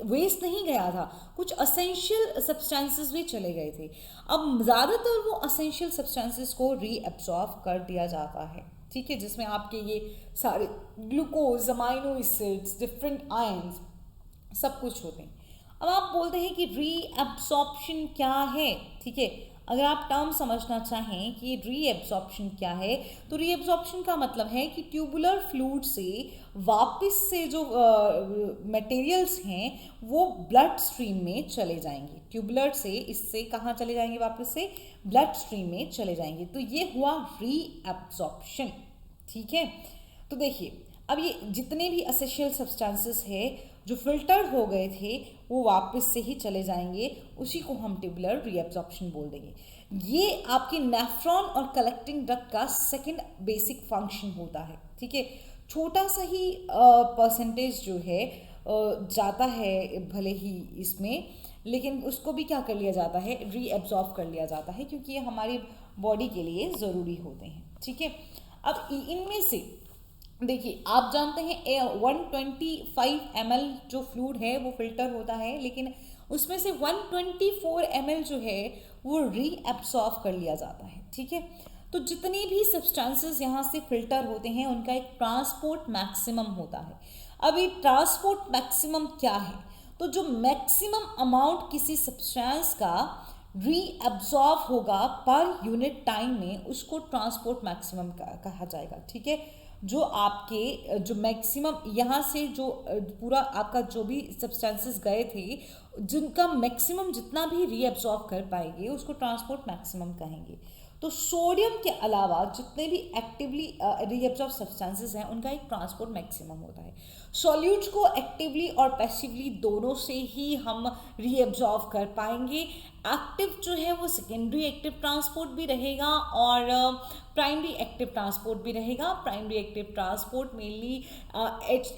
[SPEAKER 1] वेस्ट नहीं गया था, कुछ असेंशियल सब्सटेंसेस भी चले गए थे। अब ज़्यादातर वो असेंशियल सब्सटेंसेस को रीअब्सॉर्ब कर दिया जाता है। ठीक है, जिसमें आपके ये सारे glucose, amino acids, different ions सब कुछ होते हैं। अब आप बोलते हैं कि रीअब्सॉर्प्शन क्या है? ठीक है, अगर आप टर्म समझना चाहें कि रीअब्सॉर्प्शन क्या है तो रीअब्सॉर्प्शन का मतलब है कि ट्यूबुलर फ्लूइड से वापस से जो मटेरियल्स हैं वो ब्लड स्ट्रीम में चले जाएंगे। ट्यूबुलर से इससे कहाँ चले जाएंगे? वापस से ब्लड स्ट्रीम में चले जाएंगे। तो ये हुआ रीअब्सॉर्प्शन। ठीक है, तो देखिए अब ये जितने भी असेंशियल सब्सटेंसेस है जो फिल्टर हो गए थे वो वापस से ही चले जाएंगे, उसी को हम ट्यूबुलर रीअब्सॉर्प्शन बोल देंगे। ये आपके नेफ्रॉन और कलेक्टिंग डक्ट का सेकंड बेसिक फंक्शन होता है। ठीक है, छोटा सा ही परसेंटेज जो है जाता है भले ही इसमें, लेकिन उसको भी क्या कर लिया जाता है? रीअब्सॉर्ब कर लिया जाता है, क्योंकि ये हमारी बॉडी के लिए ज़रूरी होते हैं। ठीक है, अब इनमें से देखिए आप जानते हैं 125 ml जो फ्लूइड है वो फिल्टर होता है, लेकिन उसमें से 124 ml जो है वो रीअब्सॉर्ब कर लिया जाता है। ठीक है, तो जितनी भी सब्सटेंसेस यहाँ से फिल्टर होते हैं उनका एक ट्रांसपोर्ट मैक्सिमम होता है। अब ये ट्रांसपोर्ट मैक्सिमम क्या है? तो जो मैक्सिमम अमाउंट किसी सब्सटेंस का रीअब्सॉर्ब होगा पर यूनिट टाइम में उसको ट्रांसपोर्ट मैक्सिमम कहा जाएगा। ठीक है, जो आपके जो मैक्सिमम यहाँ से जो पूरा आपका जो भी सब्सटेंसेस गए थे जिनका मैक्सिमम जितना भी रीअब्सॉर्ब कर पाएंगे उसको ट्रांसपोर्ट मैक्सिमम कहेंगे। तो सोडियम के अलावा जितने भी एक्टिवली रीअब्सॉर्ब सब्सटेंसेस हैं उनका एक ट्रांसपोर्ट मैक्सिमम होता है। सॉल्यूट्स को एक्टिवली और पैसिवली दोनों से ही हम रीअब्सॉर्ब कर पाएंगे। एक्टिव जो है वो सेकेंडरी एक्टिव ट्रांसपोर्ट भी रहेगा और प्राइमरी एक्टिव ट्रांसपोर्ट भी रहेगा। Primary active transport mainly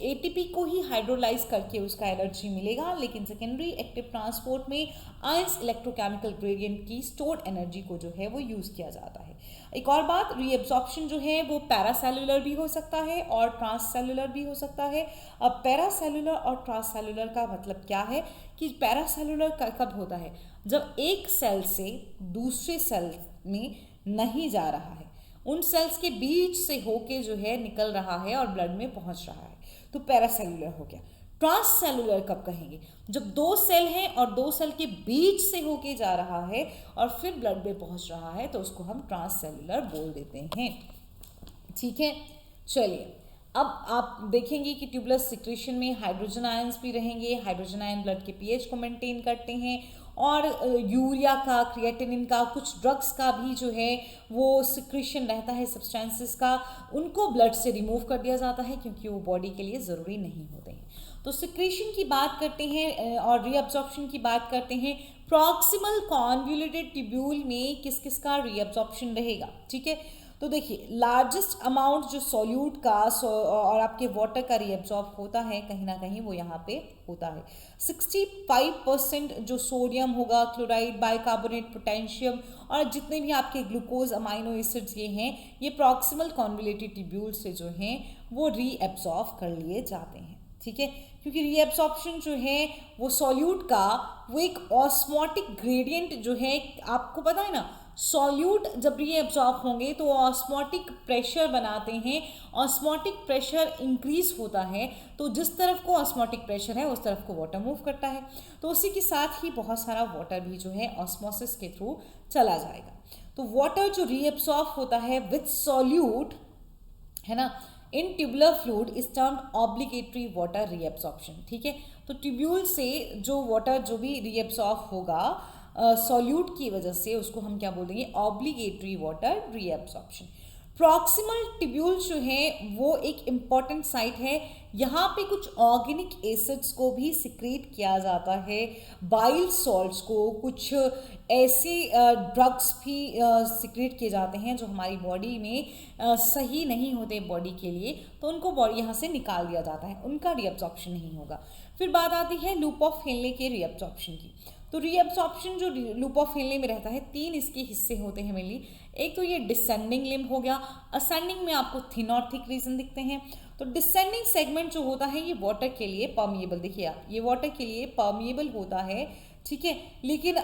[SPEAKER 1] ATP को ही हाइड्रोलाइज करके उसका एनर्जी मिलेगा, लेकिन सेकेंडरी एक्टिव ट्रांसपोर्ट में आयंस इलेक्ट्रोकेमिकल ग्रेडियंट की स्टोर्ड एनर्जी को जो है वो यूज़ किया जाता है। एक और बात, रीअब्सॉर्प्शन जो है वो पैरासेलुलर भी हो सकता है और ट्रांससेलुलर भी हो सकता है। अब पैरासेलुलर और ट्रांससेलुलर का मतलब क्या है कि पैरासेलुलर कब होता है? जब एक सेल से दूसरे सेल में नहीं जा रहा है, उन सेल्स के बीच से होके जो है निकल रहा है और ब्लड में पहुंच रहा है, तो पैरासेलुलर हो गया। ट्रांससेलुलर कब कहेंगे? जब दो सेल हैं और दो सेल के बीच से होके जा रहा है और फिर ब्लड में पहुंच रहा है तो उसको हम ट्रांससेलुलर बोल देते हैं। ठीक है, चलिए अब आप देखेंगे कि ट्यूबुलर सिक्रेशन में हाइड्रोजन आयंस भी रहेंगे। हाइड्रोजन आयन ब्लड के पीएच को मेंटेन करते हैं, और यूरिया का, क्रिएटिनिन का, कुछ ड्रग्स का भी जो है वो सिक्रेशन रहता है सब्सटेंसेस का, उनको ब्लड से रिमूव कर दिया जाता है क्योंकि वो बॉडी के लिए ज़रूरी नहीं होते हैं। तो सिक्रेशन की बात करते हैं और रीअब्जॉर्प्शन की बात करते हैं। प्रॉक्सिमल कॉन्वोल्यूटेड ट्यूब्यूल में किस किस का रीअब्जॉर्प्शन रहेगा, ठीक है। तो देखिए, लार्जेस्ट अमाउंट जो सॉल्यूट का और आपके वाटर का रीअब्जॉर्ब होता है कहीं ना कहीं वो यहाँ पे होता है। 65% जो सोडियम होगा, क्लोराइड, बाइकार्बोनेट, पोटेशियम और जितने भी आपके ग्लूकोज, अमाइनो एसिड्स ये हैं, ये प्रॉक्सिमल कॉन्वोल्यूटेड ट्यूब्यूल से जो हैं वो रीअब्जॉर्ब कर लिए जाते हैं, ठीक है। क्योंकि रीअब्जॉर्प्शन जो है वो सॉल्यूट का वो एक ऑस्मोटिक ग्रेडियंट जो है, आपको पता है ना, सॉल्यूट जब रीअब्जॉर्ब होंगे तो ऑस्मोटिक प्रेशर बनाते हैं। ऑस्मोटिक प्रेशर इंक्रीज होता है तो जिस तरफ को ऑस्मोटिक प्रेशर है उस तरफ को वाटर मूव करता है, तो उसी के साथ ही बहुत सारा वाटर भी जो है ऑस्मोसिस के थ्रू चला जाएगा। तो वाटर जो रीअब्जॉर्ब होता है विथ सॉल्यूट, है ना, in tubular fluid is termed obligatory water reabsorption, ठीक है। तो ट्यूब्यूल से जो वाटर जो भी रीअब्जॉर्ब होगा सॉल्यूट की वजह से, उसको हम क्या बोल देंगे, obligatory water reabsorption. Proximal tubule जो है वो एक इम्पॉर्टेंट साइट है, यहाँ पे कुछ ऑर्गेनिक एसिड्स को भी सिक्रेट किया जाता है, बाइल सॉल्ट्स को, कुछ ऐसे ड्रग्स भी सिक्रेट किए जाते हैं जो हमारी बॉडी में सही नहीं होते बॉडी के लिए, तो उनको बॉडी यहाँ से निकाल दिया जाता है, उनका रीअब्जॉर्प्शन नहीं होगा। फिर बात आती है लूप ऑफ हेनले के रीअब्जॉर्प्शन की। तो रीअब्जॉर्प्शन जो लूप ऑफ हेनले में रहता है, 3 इसके हिस्से होते हैं मेनली। एक तो ये डिसेंडिंग लिम्ब हो गया, असेंडिंग में आपको थिन और थिक रीजन दिखते हैं। तो डिसेंडिंग सेगमेंट जो होता है ये वाटर के लिए परमिएबल, देखिए आप, ये वाटर के लिए परमिएबल होता है, ठीक है, लेकिन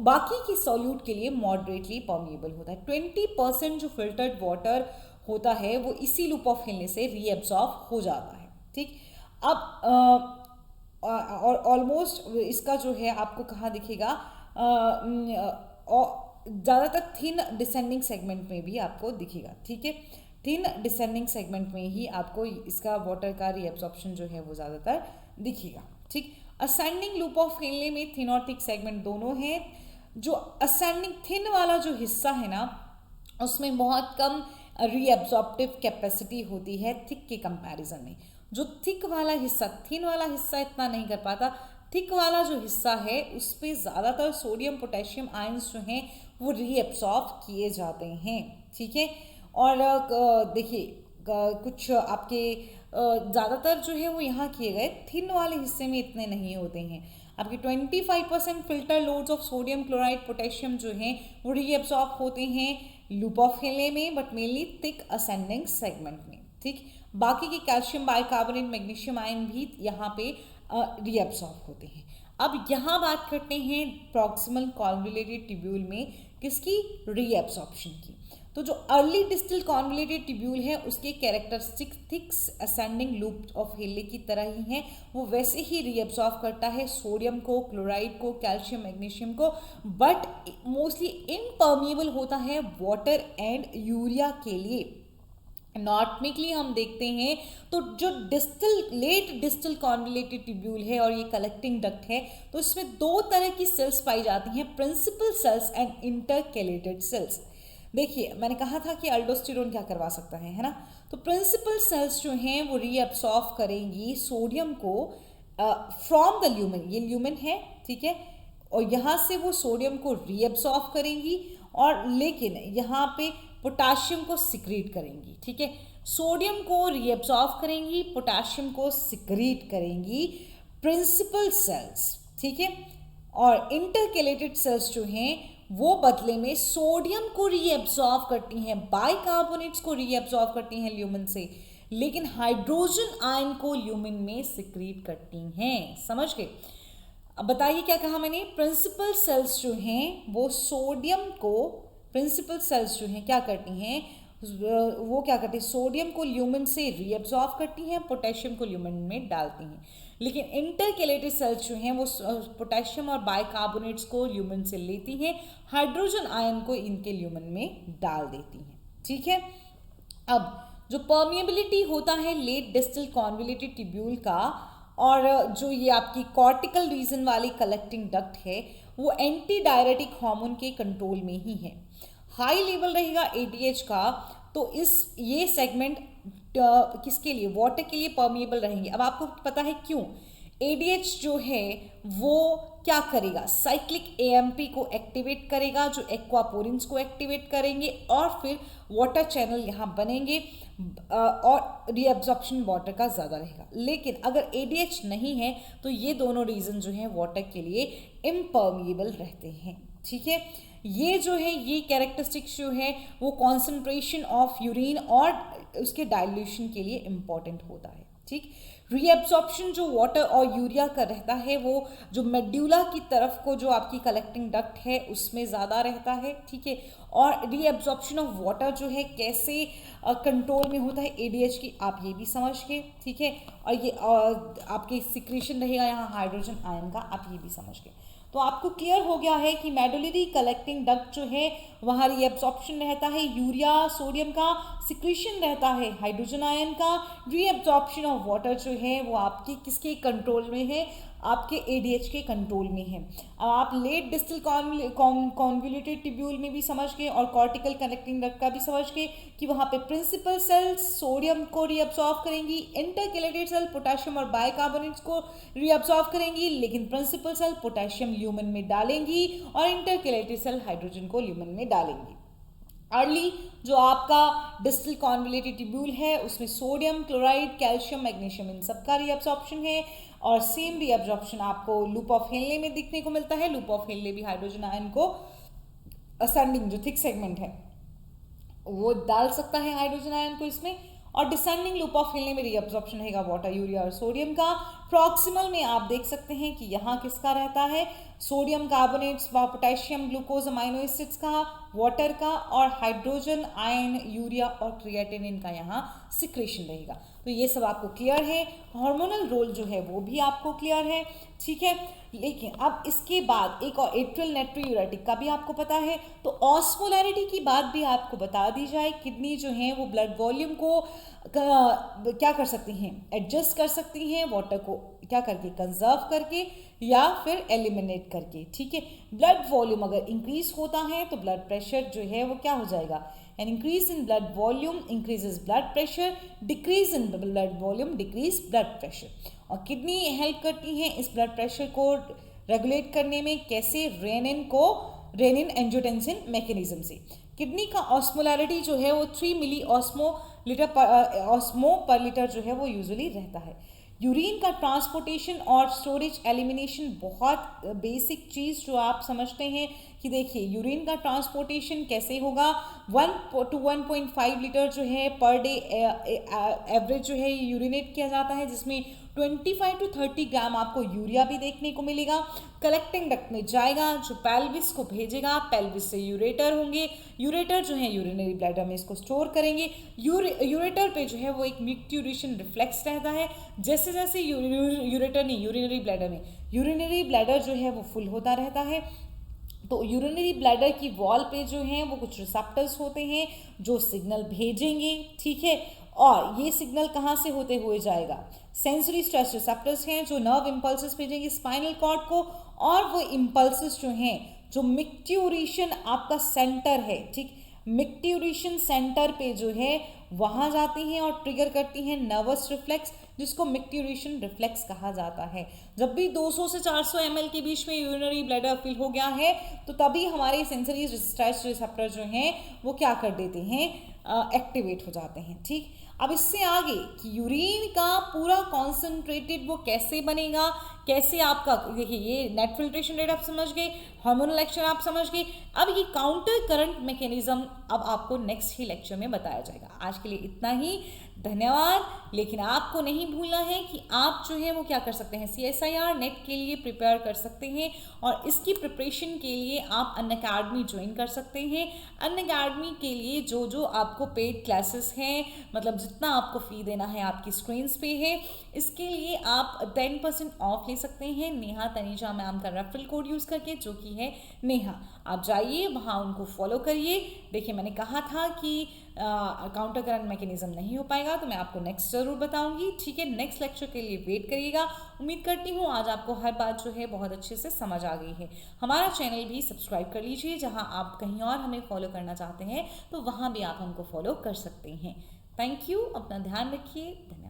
[SPEAKER 1] बाकी की सॉल्यूट के लिए मॉडरेटली परमिएबल होता है। 20% जो फिल्टर्ड वाटर होता है वो इसी लूप ऑफ हेनले से रीअब्जॉर्ब हो जाता है, ठीक। अब और ऑलमोस्ट इसका जो है आपको कहाँ दिखेगा, ज़्यादातर थिन डिसेंडिंग सेगमेंट में भी आपको दिखेगा, ठीक है। थिन डिसेंडिंग सेगमेंट में ही आपको इसका वाटर का रीअब्जॉर्प्शन जो है वो ज़्यादातर दिखेगा, ठीक। असेंडिंग लूप ऑफ हेनले में थिन और थिक सेगमेंट दोनों हैं। जो असेंडिंग थिन वाला जो हिस्सा है ना, उसमें बहुत कम रीअब्जॉर्प्टिव कैपेसिटी होती है थिक के कंपैरिजन में। जो थिक वाला हिस्सा, थिन वाला हिस्सा इतना नहीं कर पाता, थिक वाला जो हिस्सा है उस पर ज़्यादातर सोडियम पोटेशियम आयंस जो हैं वो रीअब्सॉर्ब किए जाते हैं, ठीक है। और देखिए कुछ आपके ज़्यादातर जो है वो यहाँ किए गए, थिन वाले हिस्से में इतने नहीं होते हैं। आपके 25% filter loads of sodium chloride potassium जो हैं वो रीअब्सॉर्ब होते हैं लूप ऑफ हेनले में, but mainly thick ascending segment में, ठीक। बाकी के कैल्शियम बाइकार्बोनेट, मैग्नीशियम आयन भी यहाँ पे रीअब्सॉर्ब होते हैं। अब यहाँ बात करते हैं प्रॉक्सिमल कॉन्वोल्यूटेड ट्यूब्यूल में किसकी, रीअब्सॉर्प्शन की। तो जो अर्ली डिस्टल कॉन्वोल्यूटेड ट्यूब्यूल है उसके characteristic thick ascending loop of Henle की तरह ही हैं, वो वैसे ही रीअब्सॉर्ब करता है सोडियम को, क्लोराइड को, कैल्शियम, मैग्नीशियम को, बट मोस्टली इम्पर्मिएबल होता है वाटर एंड यूरिया के लिए। नॉर्मली हम देखते हैं तो जो distal, late distal convoluted tubule है और ये कलेक्टिंग डक्ट है, तो इसमें 2 तरह की सेल्स पाई जाती हैं, प्रिंसिपल सेल्स एंड इंटरकेलेटेड सेल्स। देखिए मैंने कहा था कि अल्डोस्टेरोन क्या करवा सकता है ना, तो प्रिंसिपल सेल्स जो हैं वो रीअब्सॉर्ब करेंगी सोडियम को फ्रॉम द ल्यूमेन, ये ल्यूमेन है, ठीक है, और यहाँ से वो सोडियम को रीअब्सॉर्ब करेंगी, और लेकिन यहाँ पे पोटाशियम को सिक्रीट करेंगी, ठीक है। सोडियम को रीअब्सॉर्ब करेंगी, पोटाशियम को सिक्रीट करेंगी प्रिंसिपल सेल्स, ठीक है। और इंटरकेलेटेड सेल्स जो हैं वो बदले में सोडियम को रीअब्सॉर्ब करती हैं, बाइकार्बोनेट्स को रीअब्सॉर्ब करती हैं ल्यूमेन से, लेकिन हाइड्रोजन आयन को ल्यूमेन में सिक्रीट करती हैं, समझ गए। अब बताइए क्या कहा मैंने, प्रिंसिपल सेल्स जो हैं वो सोडियम को, प्रिंसिपल सेल्स जो हैं क्या करती हैं, वो क्या करती हैं, सोडियम को ल्यूमेन से रीअब्सॉर्ब करती हैं, पोटेशियम को ल्यूमेन में डालती हैं, लेकिन इंटरकेलेटेड सेल्स जो हैं वो पोटेशियम और बाइकार्बोनेट्स को ल्यूमेन से लेती हैं, हाइड्रोजन आयन को इनके ल्यूमेन में डाल देती हैं, ठीक है। अब जो परमिएबिलिटी होता है लेट डिस्टल कॉन्वोल्यूटेड ट्यूब्यूल का, और जो ये आपकी कॉर्टिकल रीजन वाली कलेक्टिंग डक्ट है वो एंटी डायरेटिक हार्मोन के कंट्रोल में ही है। हाई लेवल रहेगा एडीएच का, तो ये सेगमेंट किसके लिए, वाटर के लिए परमिएबल रहेंगे। अब आपको पता है क्यों। एडीएच जो है वो क्या करेगा, साइक्लिक एएमपी को एक्टिवेट करेगा, जो एक्वापोरिन्स को एक्टिवेट करेंगे, और फिर वाटर चैनल यहाँ बनेंगे और रीअब्जॉर्प्शन वाटर का ज़्यादा रहेगा। लेकिन अगर एडीएच नहीं है तो ये दोनों रीजन जो है वाटर के लिए इम्पर्मिएबल रहते हैं। ठीक है, ये जो है ये कैरेक्टरिस्टिक्स जो है वो कॉन्सेंट्रेशन ऑफ यूरिन और उसके डाइल्यूशन के लिए इम्पॉर्टेंट होता है। ठीक, रीअब्जॉर्प्शन जो वाटर और यूरिया का रहता है वो जो मेड्यूला की तरफ को जो आपकी कलेक्टिंग डक्ट है उसमें ज़्यादा रहता है। ठीक है, और रीअब्जॉर्प्शन ऑफ वाटर जो है कैसे कंट्रोल में होता है एडीएच की, आप ये भी समझ के। ठीक है, और ये आपके सिक्रीशन रहेगा यहाँ हाइड्रोजन आयन का, आप ये भी समझ के। तो आपको क्लियर हो गया है कि मेडुलरी कलेक्टिंग डक्ट जो है वहाँ रीअब्जॉर्प्शन रहता है यूरिया सोडियम का, सिक्रीशन रहता है हाइड्रोजन आयन का, रीअब्जॉर्प्शन ऑफ वाटर जो है वो आपकी किसके कंट्रोल में है, आपके एडीएच के कंट्रोल में है। अब आप लेट डिस्टल कॉन्वोल्यूटेड ट्यूब्यूल में भी समझ गए और कॉर्टिकल कनेक्टिंग डक्ट का भी समझ गए कि वहाँ पे प्रिंसिपल सेल्स सोडियम को रीअब्सॉर्ब करेंगी, इंटरकेलेटेड सेल पोटेशियम और बाइकार्बोनेट्स को रीअब्सॉर्ब करेंगी, लेकिन प्रिंसिपल सेल पोटेशियम ल्यूमेन में डालेंगी और इंटरकेलेटेड सेल हाइड्रोजन को ल्यूमेन में डालेंगी। अर्ली जो आपका डिस्टल कॉन्वोल्यूटेड ट्यूब्यूल है उसमें sodium chloride calcium magnesium in सबका रीअब्सॉर्प्शन है, और सेम रीअब्जॉर्प्शन आपको लूप ऑफ हेनले में देखने को मिलता है। लूप ऑफ हेनले भी हाइड्रोजन आयन को असेंडिंग जो थिक सेगमेंट है वो डाल सकता है हाइड्रोजन आयन को इसमें, और डिसेंडिंग लूप ऑफ हेनले में रीअब्जॉर्प्शन रहेगा वाटर यूरिया और सोडियम का। प्रॉक्सिमल में आप देख सकते हैं कि यहाँ किसका रहता है, सोडियम कार्बोनेट्स व पोटेशियम ग्लूकोज अमाइनो एसिड्स का, वाटर का, और हाइड्रोजन आयन यूरिया और क्रिएटिनिन का यहाँ सिक्रेशन रहेगा। तो ये सब आपको क्लियर है। हार्मोनल रोल जो है वो भी आपको क्लियर है। ठीक है, लेकिन अब इसके बाद एक और एट्रियल नाइट्रोयूरेटिक का भी आपको पता है, तो ऑस्मोलैरिटी की बात भी आपको बता दी जाए। किडनी जो है वो ब्लड वॉल्यूम को क्या कर सकती हैं, एडजस्ट कर सकती हैं वाटर को क्या करके, कंजर्व करके या फिर एलिमिनेट करके। ठीक है, ब्लड वॉल्यूम अगर इंक्रीज होता है तो ब्लड प्रेशर जो है वो क्या हो जाएगा, an increase in blood volume increases blood pressure, decrease in blood volume decrease blood pressure. और किडनी हेल्प करती हैं इस ब्लड प्रेशर को रेगुलेट करने में, कैसे, रेनिन एंजियोटेंसिन मैकेनिज्म से। किडनी का ऑस्मोलैरिटी जो है वो 3 मिली ऑस्मो पर लीटर जो है वो यूजुअली रहता है। यूरिन का ट्रांसपोर्टेशन और स्टोरेज एलिमिनेशन बहुत बेसिक चीज़ जो आप समझते हैं कि देखिए यूरिन का ट्रांसपोर्टेशन कैसे होगा, 1 to 1.5 लीटर जो है पर डे एवरेज जो है यूरिनेट किया जाता है, जिसमें 25 to 30 ग्राम आपको यूरिया भी देखने को मिलेगा। कलेक्टिंग डक्ट में जाएगा जो पेल्विस को भेजेगा, पेल्विस से यूरेटर होंगे, यूरेटर जो है यूरिनरी ब्लैडर में इसको स्टोर करेंगे। यूरेटर पे जो है वो एक मिक्ट्यूरेशन रिफ्लेक्स रहता है, जैसे जैसे यूरेटर नहीं यूरिनरी ब्लैडर में, यूरिनरी ब्लैडर जो है वो फुल होता रहता है, तो यूरिनरी ब्लैडर की वॉल पे जो हैं वो कुछ रिसेप्टर्स होते हैं जो सिग्नल भेजेंगे। ठीक है, और ये सिग्नल कहाँ से होते हुए जाएगा, सेंसरी स्ट्रेस रिसेप्टर्स हैं जो नर्व इम्पल्सेस भेजेंगे स्पाइनल कॉर्ड को, और वो इम्पल्सेस जो हैं जो मिक्ट्यूरेशन आपका सेंटर है, ठीक, मिक्ट्यूरेशन सेंटर पे जो है वहाँ जाती हैं और ट्रिगर करती हैं नर्वस रिफ्लेक्स, जिसको मिक्ट्यूरेशन रिफ्लेक्स कहा जाता है। जब भी 200 से 400 ml के बीच में यूरिनरी ब्लैडर फिल हो गया है तो तभी हमारे सेंसरी स्ट्रेस रिसेप्टर जो हैं वो क्या कर देते हैं, एक्टिवेट हो जाते हैं। ठीक, अब इससे आगे कि यूरिन का पूरा कॉन्सेंट्रेटेड वो कैसे बनेगा, कैसे आपका, देखिए ये नेट फिल्ट्रेशन रेट आप समझ गए, हार्मोनल एक्शन आप समझ गए। अब ये काउंटर करंट मैकेनिज्म अब आपको नेक्स्ट ही लेक्चर में बताया जाएगा। आज के लिए इतना ही, धन्यवाद। लेकिन आपको नहीं भूलना है कि आप जो है वो क्या कर सकते हैं, CSIR नेट के लिए प्रिपेयर कर सकते हैं, और इसकी प्रिपरेशन के लिए आप अनअकैडमी ज्वाइन कर सकते हैं। अनअकैडमी के लिए जो जो आपको पेड क्लासेस हैं, मतलब जितना आपको फ़ी देना है आपकी स्क्रीन्स पे है। इसके लिए आप 10% ऑफ ले सकते हैं नेहा तनीजा मैम का रेफरल कोड यूज़ करके, जो कि है नेहा। आप जाइए वहाँ उनको फॉलो करिए। देखिए मैंने कहा था कि काउंटर करंट मैकेनिज्म नहीं हो पाएगा, तो मैं आपको नेक्स्ट ज़रूर बताऊंगी, ठीक है। नेक्स्ट लेक्चर के लिए वेट करिएगा। उम्मीद करती हूँ आज आपको हर बात जो है बहुत अच्छे से समझ आ गई है। हमारा चैनल भी सब्सक्राइब कर लीजिए, जहाँ आप कहीं और हमें फॉलो करना चाहते हैं तो वहाँ भी आप हमको फॉलो कर सकते हैं। थैंक यू, अपना ध्यान रखिए, धन्यवाद।